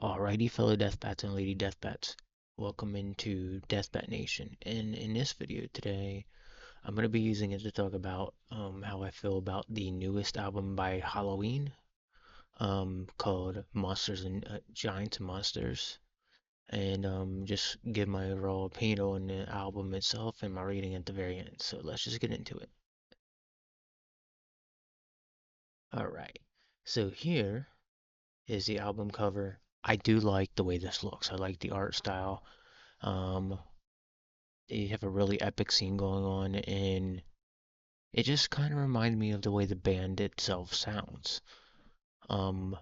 Alrighty, fellow Deathbats and Lady Deathbats, welcome into Deathbat Nation. And in this video today, I'm going to be using it to talk about how I feel about the newest album by Halloween, called Monsters and Giants and Monsters, and just give my overall opinion on the album itself and my rating at the very end. So let's just get into it. Alright, so here is the album cover. I do like the way this looks. I like the art style. Um, they have a really epic scene going on, and it just kind of reminded me of the way the band itself sounds. Um,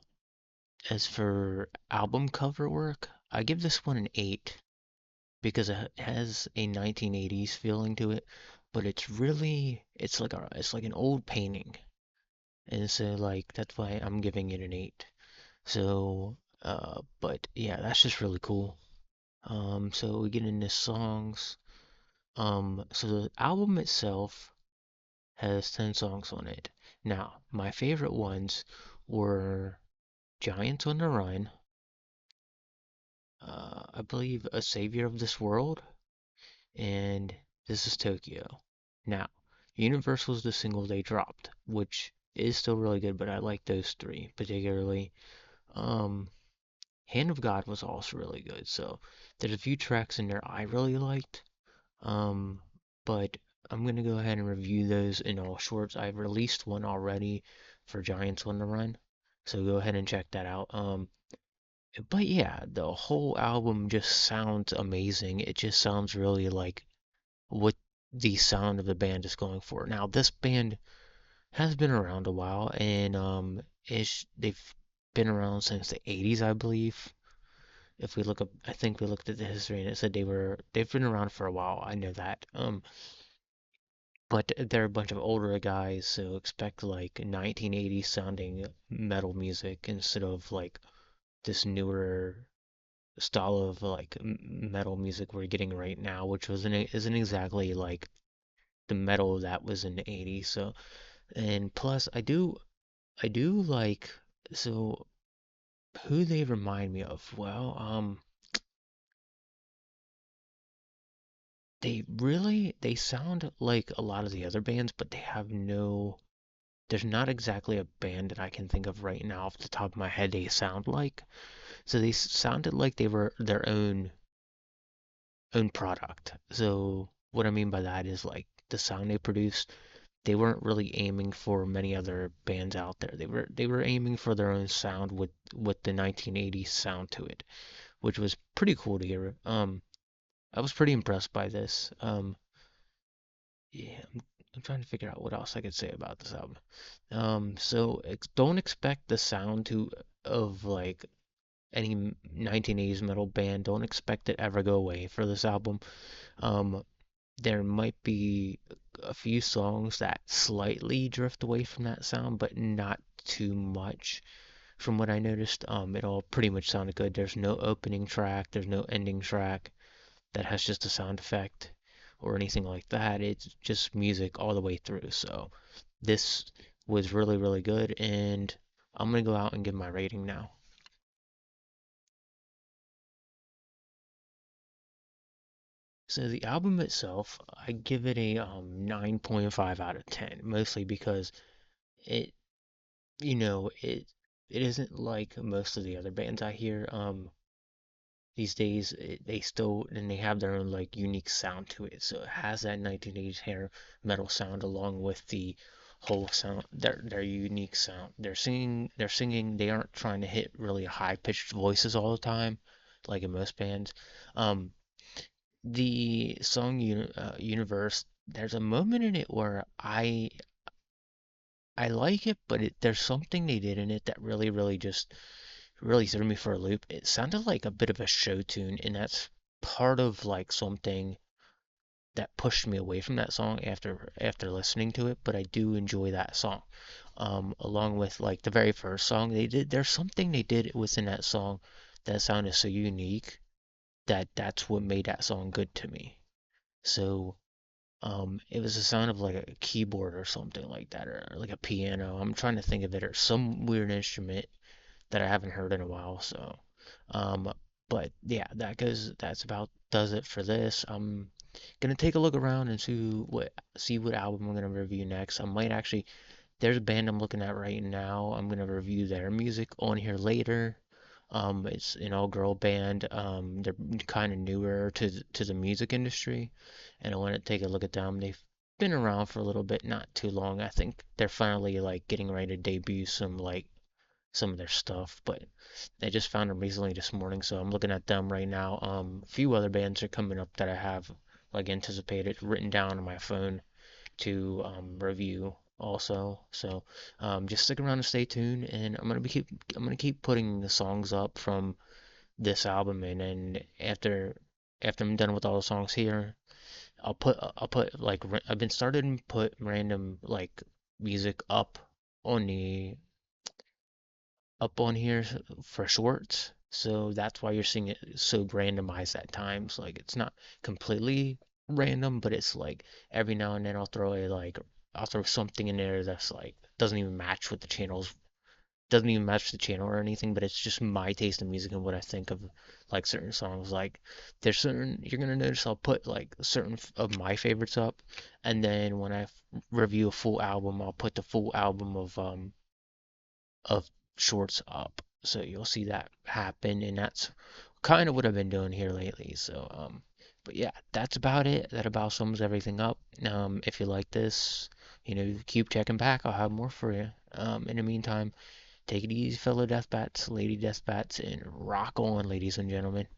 as for album cover work, I give this one an 8 because it has a 1980s feeling to it, but it's like an old painting, and so like that's why I'm giving it an 8. So, but yeah, that's just really cool. So we get into songs. So the album itself has 10 songs on it. Now, my favorite ones were Giants on the Run, I believe A Savior of This World, and This is Tokyo. Now, Universe was the single they dropped, which is still really good, but I like those three particularly. Um, Hand of God was also really good, so there's a few tracks in there I really liked. Um, but I'm gonna go ahead and review those in all shorts. I've released one already for Giants on the Run, so go ahead and check that out. But yeah, the whole album just sounds amazing. It just sounds really like what the sound of the band is going for. Now, this band has been around a while, and they've been around since the 80s, I believe. If we look up, I think we looked at the history and it said they've been around for a while. I know that. But they're a bunch of older guys, so expect like 1980s sounding metal music instead of like this newer style of like metal music we're getting right now, which isn't exactly like the metal that was in the 80s. So, and plus I do like, so who they remind me of? Well, they sound like a lot of the other bands, but they have no there's not exactly a band that I can think of right now off the top of my head they sound like. So they sounded like they were their own product. So what I mean by that is like the sound they produced, they weren't really aiming for many other bands out there. They were aiming for their own sound with the 1980s sound to it, which was pretty cool to hear. I was pretty impressed by this. Yeah, I'm trying to figure out what else I could say about this album. So don't expect the sound to of like any 1980s metal band. Don't expect it ever go away for this album. Um, there might be a few songs that slightly drift away from that sound, but not too much. From what I noticed, it all pretty much sounded good. There's no opening track, there's no ending track that has just a sound effect or anything like that. It's just music all the way through. So this was really, really good, and I'm gonna go out and give my rating now. So the album itself, I give it a 9.5 out of 10, mostly because it, it isn't like most of the other bands I hear. These days they still and they have their own like unique sound to it. So it has that 1980s hair metal sound along with the whole sound, their unique sound. They're singing, they aren't trying to hit really high pitched voices all the time like in most bands. Um, the song Universe, there's a moment in it where I like it, but there's something they did in it that really, really just really threw me for a loop. It sounded like a bit of a show tune, and that's part of like something that pushed me away from that song after listening to it. But I do enjoy that song. Along with like the very first song there's something they did within that song that sounded so unique that's what made that song good to me. So it was the sound of like a keyboard or something like that, or like a piano. I'm trying to think of it, or some weird instrument that I haven't heard in a while. So, Um, but yeah, that's about does it for this. I'm gonna take a look around and see what album I'm gonna review next. I might actually there's a band I'm looking at right now. I'm gonna review their music on here later. It's an all-girl band. They're kind of newer to the music industry, and I want to take a look at them. They've been around for a little bit, not too long. I think they're finally like getting ready to debut some of their stuff, but I just found them recently this morning, so I'm looking at them right now. A few other bands are coming up that I have like anticipated written down on my phone to review also. So just stick around and stay tuned, and I'm gonna keep putting the songs up from this album, and then after I'm done with all the songs here, I'll put like I've been starting to put random like music on the up on here for shorts. So that's why you're seeing it so randomized at times. Like it's not completely random, but it's like every now and then I'll throw something in there that's like doesn't even match the channel or anything, but it's just my taste in music and what I think of like certain songs. Like there's certain you're gonna notice I'll put like certain of my favorites up, and then when I review a full album, I'll put the full album of shorts up. So you'll see that happen, and that's kind of what I've been doing here lately. So, but yeah, that's about it. That about sums everything up. If you like this, keep checking back. I'll have more for you. In the meantime, take it easy, fellow deathbats, lady deathbats, and rock on, ladies and gentlemen.